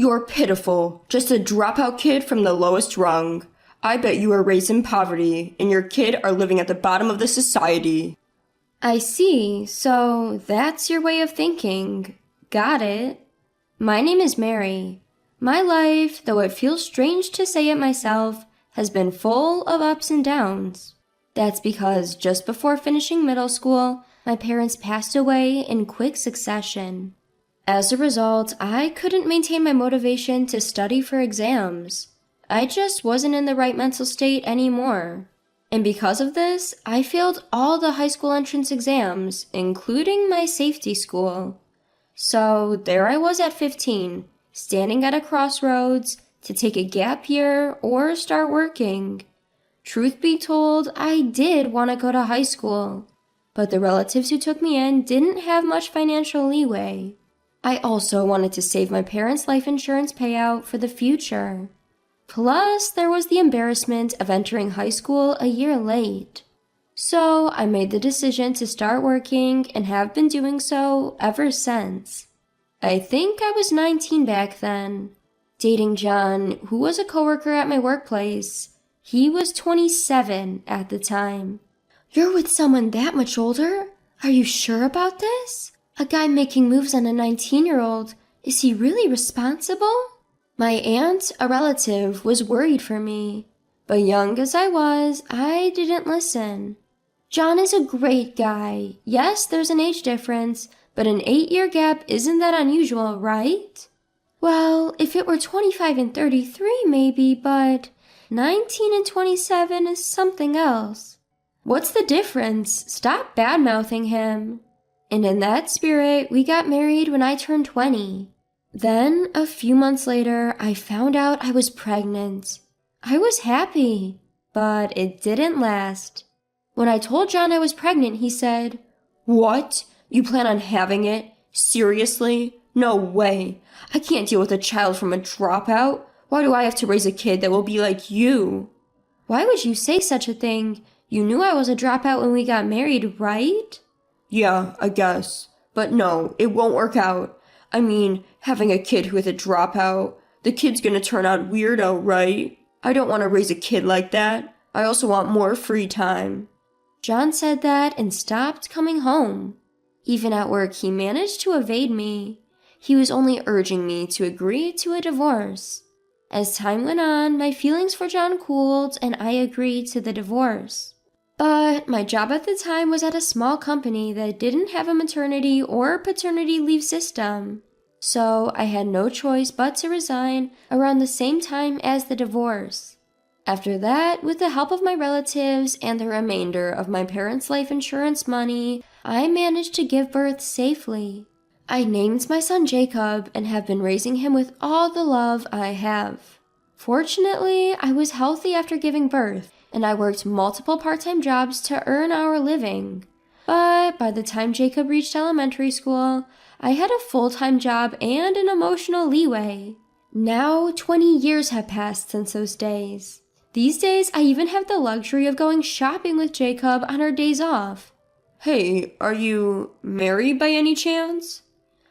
You're pitiful, just a dropout kid from the lowest rung. I bet you were raised in poverty, and your kid are living at the bottom of the society. I see, so that's your way of thinking. Got it. My name is Mary. My life, though it feels strange to say it myself, has been full of ups and downs. That's because just before finishing middle school, my parents passed away in quick succession. As a result, I couldn't maintain my motivation to study for exams. I just wasn't in the right mental state anymore. And because of this, I failed all the high school entrance exams, including my safety school. So there I was at 15, standing at a crossroads to take a gap year or start working. Truth be told, I did want to go to high school, but the relatives who took me in didn't have much financial leeway. I also wanted to save my parents' life insurance payout for the future. Plus, there was the embarrassment of entering high school a year late. So I made the decision to start working and have been doing so ever since. I think I was 19 back then, dating John, who was a coworker at my workplace. He was 27 at the time. You're with someone that much older? Are you sure about this? A guy making moves on a 19-year-old, is he really responsible? My aunt, a relative, was worried for me, but young as I was, I didn't listen. John is a great guy. Yes, there's an age difference, but an 8-year gap isn't that unusual, right? Well, if it were 25 and 33 maybe, but 19 and 27 is something else. What's the difference? Stop bad-mouthing him. And in that spirit, we got married when I turned 20. Then, a few months later, I found out I was pregnant. I was happy, but it didn't last. When I told John I was pregnant, he said, What? You plan on having it? Seriously? No way. I can't deal with a child from a dropout. Why do I have to raise a kid that will be like you? Why would you say such a thing? You knew I was a dropout when we got married, right? Yeah, I guess. But no, it won't work out. I mean, having a kid with a dropout, the kid's gonna turn out weirdo, right? I don't want to raise a kid like that. I also want more free time. John said that and stopped coming home. Even at work, he managed to evade me. He was only urging me to agree to a divorce. As time went on, my feelings for John cooled and I agreed to the divorce. But my job at the time was at a small company that didn't have a maternity or paternity leave system. So I had no choice but to resign around the same time as the divorce. After that, with the help of my relatives and the remainder of my parents' life insurance money, I managed to give birth safely. I named my son Jacob and have been raising him with all the love I have. Fortunately, I was healthy after giving birth, and I worked multiple part-time jobs to earn our living. But by the time Jacob reached elementary school, I had a full-time job and an emotional leeway. Now 20 years have passed since those days. These days, I even have the luxury of going shopping with Jacob on our days off. Hey, are you married by any chance?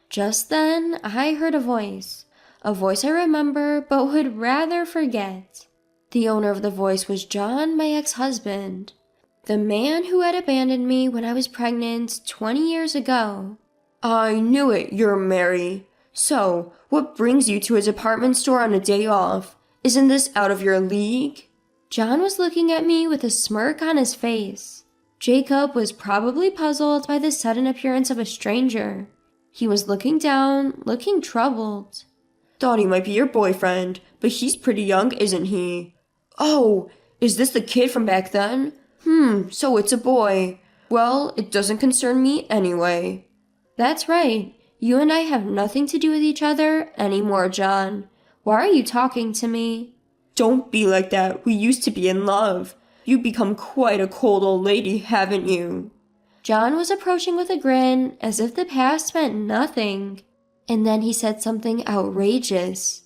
Just then, I heard a voice I remember but would rather forget. The owner of the voice was John, my ex-husband, the man who had abandoned me when I was pregnant 20 years ago. I knew it, you're Mary. So, what brings you to a department store on a day off? Isn't this out of your league? John was looking at me with a smirk on his face. Jacob was probably puzzled by the sudden appearance of a stranger. He was looking down, looking troubled. Thought he might be your boyfriend, but he's pretty young, isn't he? Oh, is this the kid from back then? So it's a boy. Well, it doesn't concern me anyway. That's right. You and I have nothing to do with each other anymore, John. Why are you talking to me? Don't be like that. We used to be in love. You've become quite a cold old lady, haven't you? John was approaching with a grin, as if the past meant nothing. And then he said something outrageous.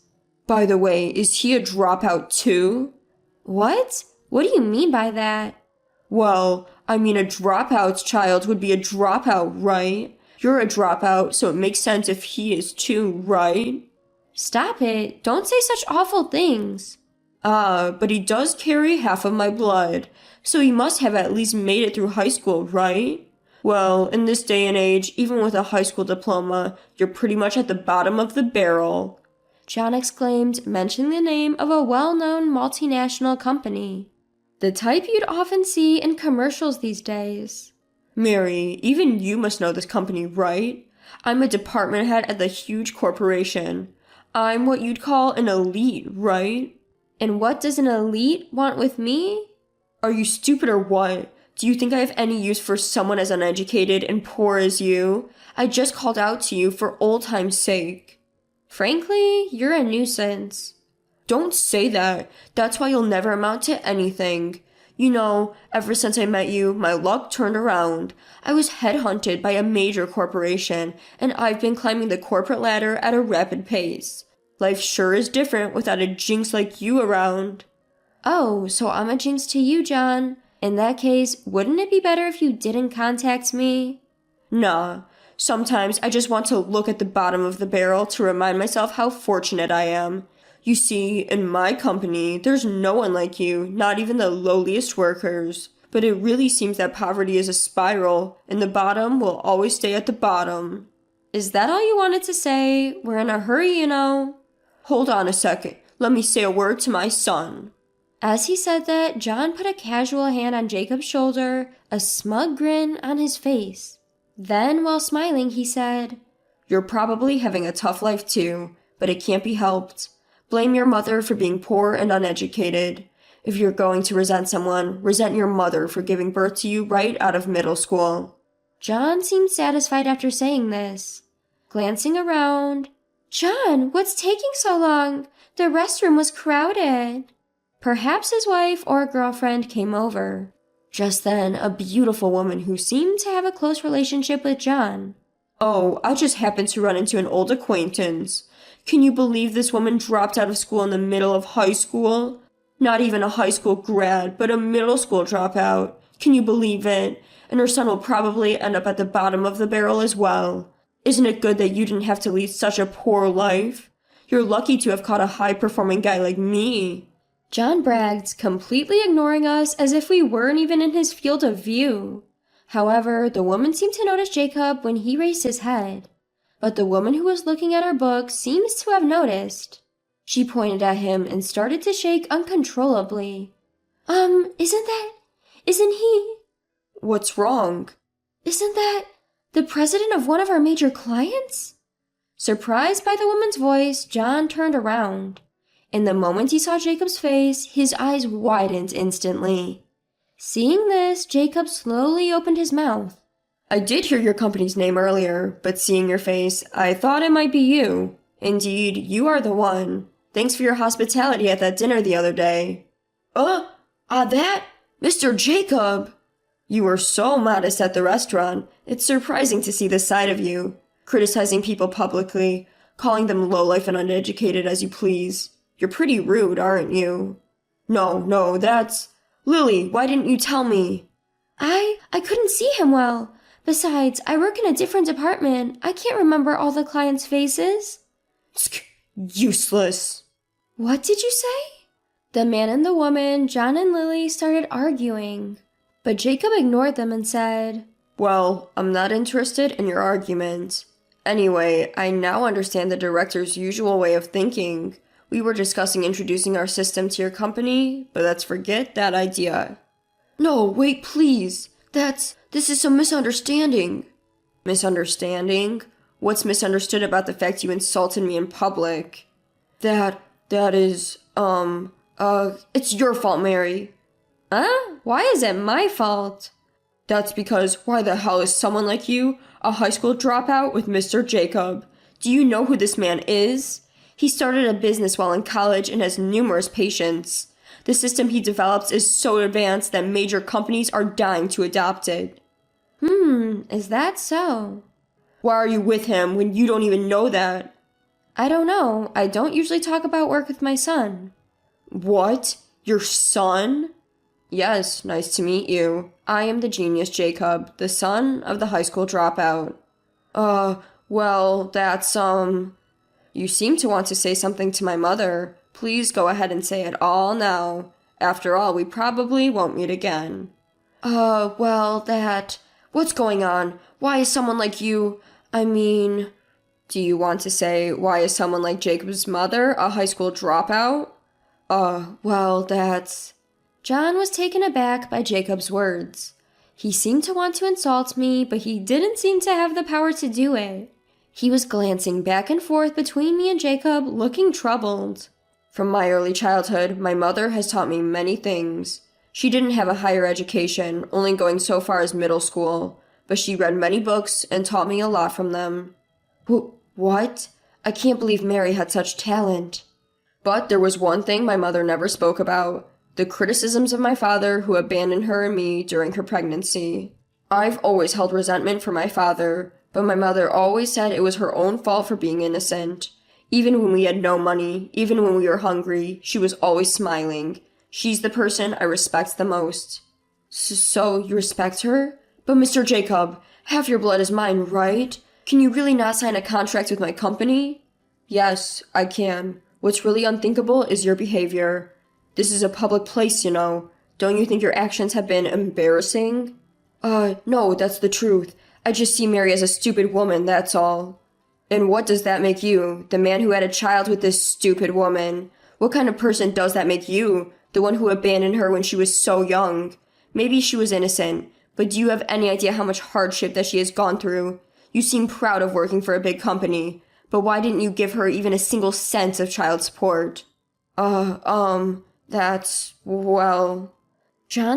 By the way, is he a dropout too? What? What do you mean by that? Well, I mean a dropout's child would be a dropout, right? You're a dropout, so it makes sense if he is too, right? Stop it. Don't say such awful things. But he does carry half of my blood, so he must have at least made it through high school, right? Well, in this day and age, even with a high school diploma, you're pretty much at the bottom of the barrel. John exclaimed, mentioning the name of a well-known multinational company. The type you'd often see in commercials these days. Mary, even you must know this company, right? I'm a department head at the huge corporation. I'm what you'd call an elite, right? And what does an elite want with me? Are you stupid or what? Do you think I have any use for someone as uneducated and poor as you? I just called out to you for old time's sake. Frankly, you're a nuisance. Don't say that. That's why you'll never amount to anything. You know, ever since I met you, my luck turned around. I was headhunted by a major corporation, and I've been climbing the corporate ladder at a rapid pace. Life sure is different without a jinx like you around. Oh, so I'm a jinx to you, John. In that case, wouldn't it be better if you didn't contact me? Nah. Sometimes I just want to look at the bottom of the barrel to remind myself how fortunate I am. You see, in my company, there's no one like you, not even the lowliest workers. But it really seems that poverty is a spiral, and the bottom will always stay at the bottom. Is that all you wanted to say? We're in a hurry, you know. Hold on a second. Let me say a word to my son. As he said that, John put a casual hand on Jacob's shoulder, a smug grin on his face. Then, while smiling, he said, You're probably having a tough life too, but it can't be helped. Blame your mother for being poor and uneducated. If you're going to resent someone, resent your mother for giving birth to you right out of middle school. John seemed satisfied after saying this. Glancing around, John, what's taking so long? The restroom was crowded. Perhaps his wife or girlfriend came over. Just then, a beautiful woman who seemed to have a close relationship with John. Oh, I just happened to run into an old acquaintance. Can you believe this woman dropped out of school in the middle of high school? Not even a high school grad, but a middle school dropout. Can you believe it? And her son will probably end up at the bottom of the barrel as well. Isn't it good that you didn't have to lead such a poor life? You're lucky to have caught a high-performing guy like me. John bragged, completely ignoring us as if we weren't even in his field of view. However, the woman seemed to notice Jacob when he raised his head. But the woman who was looking at our book seems to have noticed. She pointed at him and started to shake uncontrollably. Isn't he? What's wrong? Isn't that the president of one of our major clients? Surprised by the woman's voice, John turned around. In the moment he saw Jacob's face, his eyes widened instantly. Seeing this, Jacob slowly opened his mouth. I did hear your company's name earlier, but seeing your face, I thought it might be you. Indeed, you are the one. Thanks for your hospitality at that dinner the other day. That? Mr. Jacob! You were so modest at the restaurant. It's surprising to see this side of you. Criticizing people publicly, calling them lowlife and uneducated as you please. You're pretty rude, aren't you? No, that's... Lily, why didn't you tell me? I couldn't see him well. Besides, I work in a different department. I can't remember all the clients' faces. Useless. What did you say? The man and the woman, John and Lily, started arguing. But Jacob ignored them and said, Well, I'm not interested in your argument. Anyway, I now understand the director's usual way of thinking. We were discussing introducing our system to your company, but let's forget that idea. No, wait, please. This is some misunderstanding. Misunderstanding? What's misunderstood about the fact you insulted me in public? That is, it's your fault, Mary. Huh? Why is it my fault? That's because why the hell is someone like you, a high school dropout, with Mr. Jacob? Do you know who this man is? He started a business while in college and has numerous patients. The system he develops is so advanced that major companies are dying to adopt it. Is that so? Why are you with him when you don't even know that? I don't know. I don't usually talk about work with my son. What? Your son? Yes, nice to meet you. I am the genius Jacob, the son of the high school dropout. Well, that's, You seem to want to say something to my mother. Please go ahead and say it all now. After all, we probably won't meet again. What's going on? Why is someone like you, do you want to say, why is someone like Jacob's mother a high school dropout? John was taken aback by Jacob's words. He seemed to want to insult me, but he didn't seem to have the power to do it. He was glancing back and forth between me and Jacob, looking troubled. From my early childhood, my mother has taught me many things. She didn't have a higher education, only going so far as middle school, but she read many books and taught me a lot from them. What? I can't believe Mary had such talent. But there was one thing my mother never spoke about: the criticisms of my father, who abandoned her and me during her pregnancy. I've always held resentment for my father, but my mother always said it was her own fault for being innocent. Even when we had no money, even when we were hungry, she was always smiling. She's the person I respect the most. So you respect her? But Mr. Jacob, half your blood is mine, right? Can you really not sign a contract with my company? Yes, I can. What's really unthinkable is your behavior. This is a public place, you know. Don't you think your actions have been embarrassing? No, that's the truth. I just see Mary as a stupid woman, that's all. And what does that make you? The man who had a child with this stupid woman? What kind of person does that make you? The one who abandoned her when she was so young? Maybe she was innocent, but do you have any idea how much hardship that she has gone through? You seem proud of working for a big company, but why didn't you give her even a single cent of child support? John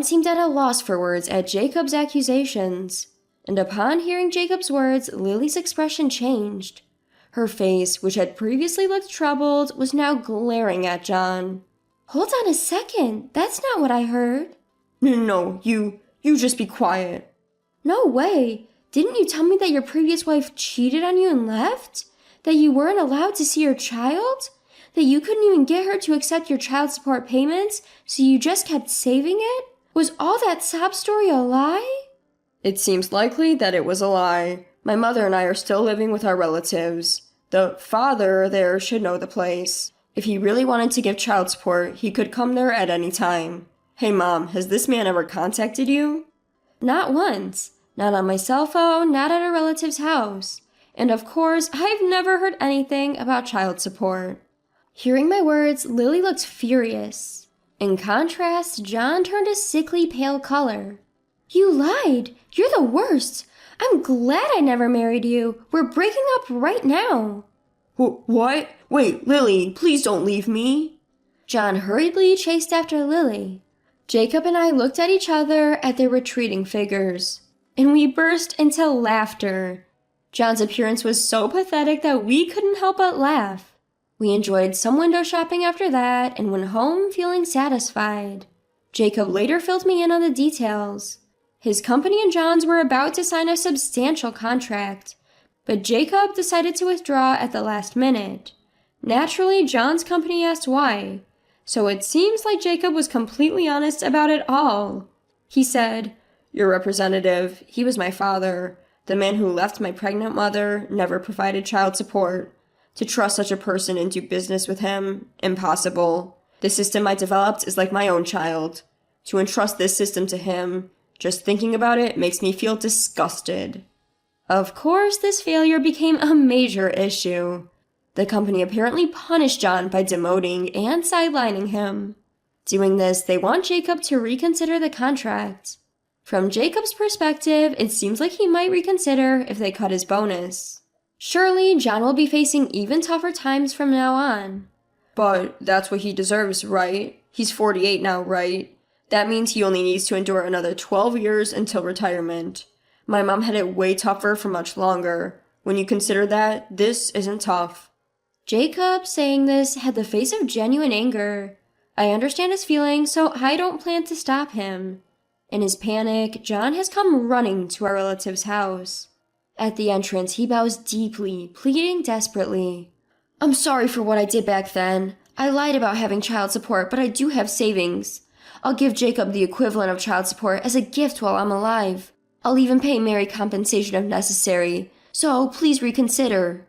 seemed at a loss for words at Jacob's accusations, and upon hearing Jacob's words, Lily's expression changed. Her face, which had previously looked troubled, was now glaring at John. Hold on a second, that's not what I heard. No, you just be quiet. No way. Didn't you tell me that your previous wife cheated on you and left? That you weren't allowed to see your child? That you couldn't even get her to accept your child support payments, so you just kept saving it? Was all that sob story a lie? It seems likely that it was a lie. My mother and I are still living with our relatives. The father there should know the place. If he really wanted to give child support, he could come there at any time. Hey Mom, has this man ever contacted you? Not once. Not on my cell phone, not at a relative's house. And of course, I've never heard anything about child support. Hearing my words, Lily looked furious. In contrast, John turned a sickly pale color. You lied! You're the worst! I'm glad I never married you. We're breaking up right now. What? Wait, Lily, please don't leave me. John hurriedly chased after Lily. Jacob and I looked at each other at their retreating figures, and we burst into laughter. John's appearance was so pathetic that we couldn't help but laugh. We enjoyed some window shopping after that and went home feeling satisfied. Jacob later filled me in on the details. His company and John's were about to sign a substantial contract, but Jacob decided to withdraw at the last minute. Naturally, John's company asked why, so it seems like Jacob was completely honest about it all. He said, Your representative, he was my father. The man who left my pregnant mother never provided child support. To trust such a person and do business with him? Impossible. The system I developed is like my own child. To entrust this system to him, just thinking about it makes me feel disgusted. Of course, this failure became a major issue. The company apparently punished John by demoting and sidelining him. Doing this, they want Jacob to reconsider the contract. From Jacob's perspective, it seems like he might reconsider if they cut his bonus. Surely, John will be facing even tougher times from now on. But that's what he deserves, right? He's 48 now, right? That means he only needs to endure another 12 years until retirement. My mom had it way tougher for much longer. When you consider that, this isn't tough. Jacob, saying this, had the face of genuine anger. I understand his feelings, so I don't plan to stop him. In his panic, John has come running to our relative's house. At the entrance, he bows deeply, pleading desperately. I'm sorry for what I did back then. I lied about having child support, but I do have savings. I'll give Jacob the equivalent of child support as a gift while I'm alive. I'll even pay Mary compensation if necessary, so please reconsider.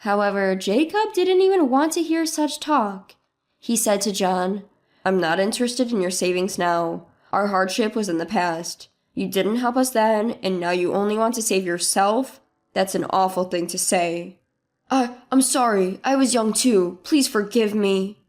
However, Jacob didn't even want to hear such talk. He said to John, I'm not interested in your savings now. Our hardship was in the past. You didn't help us then, and now you only want to save yourself? That's an awful thing to say. I'm sorry. I was young too. Please forgive me.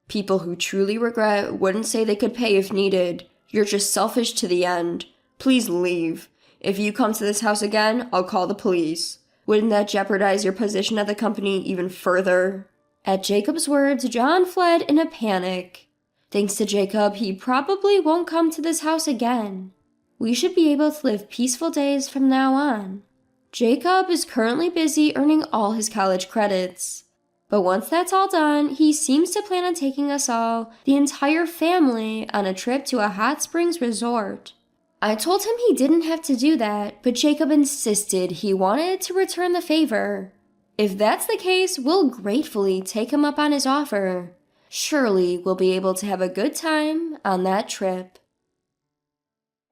People who truly regret wouldn't say they could pay if needed. You're just selfish to the end. Please leave. If you come to this house again, I'll call the police. Wouldn't that jeopardize your position at the company even further? At Jacob's words, John fled in a panic. Thanks to Jacob, he probably won't come to this house again. We should be able to live peaceful days from now on. Jacob is currently busy earning all his college credits. But once that's all done, he seems to plan on taking us all, the entire family, on a trip to a hot springs resort. I told him he didn't have to do that, but Jacob insisted he wanted to return the favor. If that's the case, we'll gratefully take him up on his offer. Surely we'll be able to have a good time on that trip.